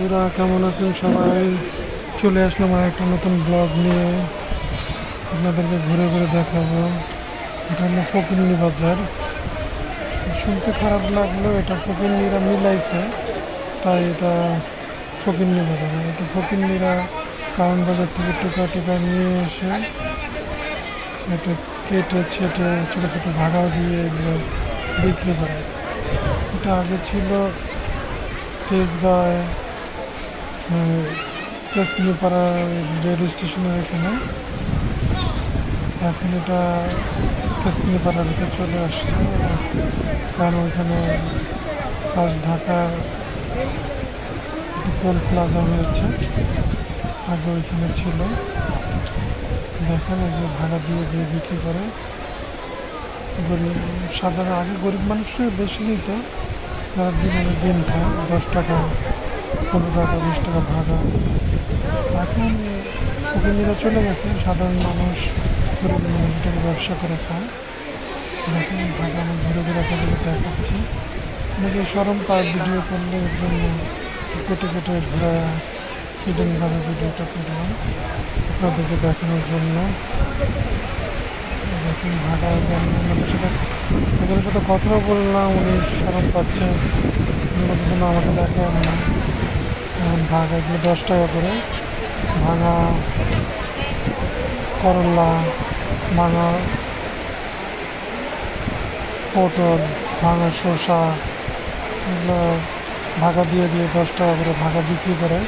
বন্ধুরা কেমন আছেন সবাই? চলে আসলাম আর একটা নতুন ব্লগ নিয়ে। আপনাদেরকে ঘুরে ঘুরে দেখাবো। এটা হলো ফকিন্নি বাজার। শুনতে খারাপ লাগলো, এটা ফকিন্নিরা মিলাইছে, তাই এটা ফকিন্নি বাজার। এটা ফকিন্নিরা কারণ বাজার থেকে টোকা টোকা নিয়ে এসে এটা কেটে ছেটে ছোটো ছোটো ভাগা দিয়ে এগুলো বিক্রি করে। এটা আগে ছিল তেজগাঁয়, তেজকিনিপাড়া রেল স্টেশনের এখানে। এখন এটা তেজকিনিপাড়ার ভিতরে চলে আসছে, কারণ ওইখানে আজ ঢাকার টোল প্লাজা হয়েছে, আগে ওইখানে ছিল। দেখেন এই যে ভাড়া দিয়ে দিয়ে বিক্রি করে। গরিব সাধারণ আগে গরিব মানুষরা বেশি নিত, যারা দিন খায় 10 টাকা 15 টাকা 20 টাকা ভাড়া। এখন ফকিন্নিরা চলে গেছে, সাধারণ মানুষ গরিব মানুষ এটাকে ব্যবসা করে খায়। দেখেন ভাড়া আমি ঘুরে ঘুরে আপনাদেরকে দেখাচ্ছি। অনেকে সরম পায় ভিডিও করলে, এর জন্য কেটে কেটে ঘোরা হিডেনভাবে ভিডিওটা করলাম আপনাদেরকে দেখানোর জন্য। দেখুন ভাড়া ওনাদের সাথে ওদের সাথে কথাও বললাম, উনি সরম পাচ্ছে, ওনাদের জন্য আমাকে দেখেন না। ভাগা এগুলো 10 টাকা করে, ভাঙা করলা, ভাঙা পটল, ভাঙা শসা, এগুলো ভাগা দিয়ে দিয়ে 10 টাকা করে ভাগা বিক্রি করে।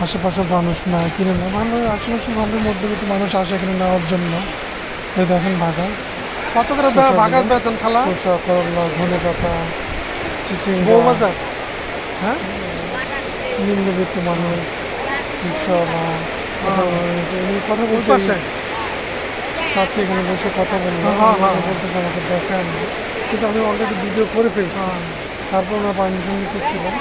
আশেপাশে মানুষ নেয়, কিনে নেয়, ভালো আশেপাশে ভালো মধ্যবিত্ত মানুষ আসে এখানে নেওয়ার জন্য। এই দেখেন ভাগা কত করে ভাগার বেতন খালা? শসা, করলা, ধনে পাতা, চিচিঙ্গা। বউবাজার হ্যাঁ, নিম্নবিত্ত মানুষ, রিক্সাওয়ালা, কথা বলছে, সাথে এখানে বসে কথা বললাম। বলতেছে আমাকে দেখেন, কিন্তু আমি অলরেডি ভিডিও করে ফেলছি। তারপর ওনার পারমিশন নিতেছিলাম।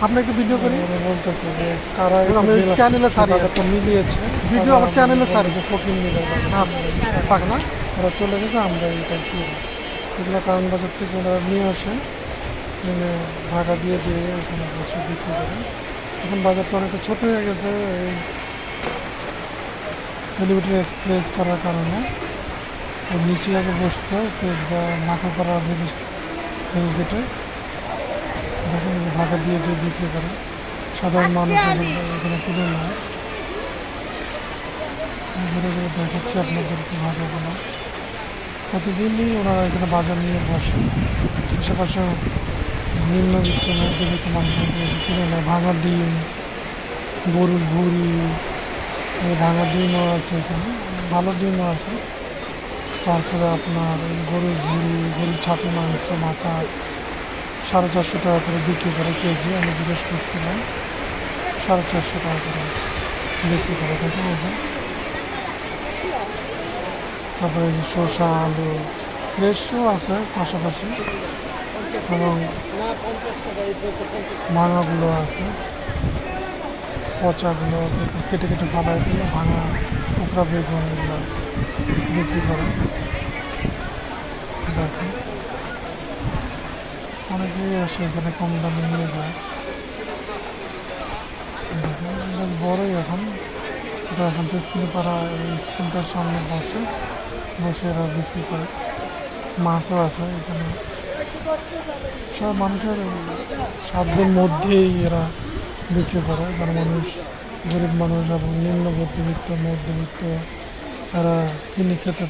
আপনি একটু ভিডিও করি, বলতেছে যে কারা আমি চ্যানেলে ছাড়ি, বাজারটা মিলিয়েছে, ভিডিও আমার চ্যানেলে ছাড়ি। ফকির মিলে পাক না ওরা চলে গেছে, আমরা এটা কি এগুলো কারণ বাজার থেকে ওরা নিয়ে আসে, এনে ভাড়া দিয়ে দিয়ে এখানে বসে বিক্রি করে। এখন বাজারটা অনেকটা ছোট হয়ে গেছে এই এলিভেটেড এক্সপ্রেস করার কারণে। ওর নিচে আগে বসতো তেজগা নাকাপাড়া রেল গেটে। দেখেন ভাড়া দিয়ে দিয়ে বিক্রি করে, সাধারণ মানুষ এখানে কিনে নেয়। ঘুরে ঘুরে দেখাচ্ছি আপনাদেরকে ভাড়াগুলো। প্রতিদিনই ওনারা এখানে বাজার নিয়ে বসে, আশেপাশে নিম্নবিত্ত মধ্যবিত্ত মানুষের কিনে নেয়। ভাঙা ডিম, গরুর ভুড়ি, ভাঙা ডিমও আছে এখানে, ভালো ডিমও আছে। তারপরে আপনার গরুর ভুড়ি, গরুর ছাতি মাংস, মাথা 450 টাকা করে বিক্রি করে কেজি। আমি জিজ্ঞেস করছিলাম, 450 টাকা করে বিক্রি করে। দেখেন এই যে, তারপরে এই যে শসা, আলু ফ্রেশও আছে পাশাপাশি, এবং ভাঙাগুলো আছে, পচাগুলো কেটে কেটে ফালাই দিয়ে ভাঙা কুকড়া বেগুন এগুলো বিক্রি করে। দেখেন অনেকেই আসে এখানে, কম দামে নিয়ে যায়। দেখেন বেশ বড়ই এখন এটা, এখন তেজকিনিপাড়া স্কুলটার সামনে বসে বসে এরা বিক্রি করে। মাছও আছে এখানে, সব মানুষের সাধ্যের মধ্যেই এরা বিক্রি করে, যারা মানুষ গরিব মানুষ এবং নিম্ন মধ্যবিত্ত তারা কিনে খেতে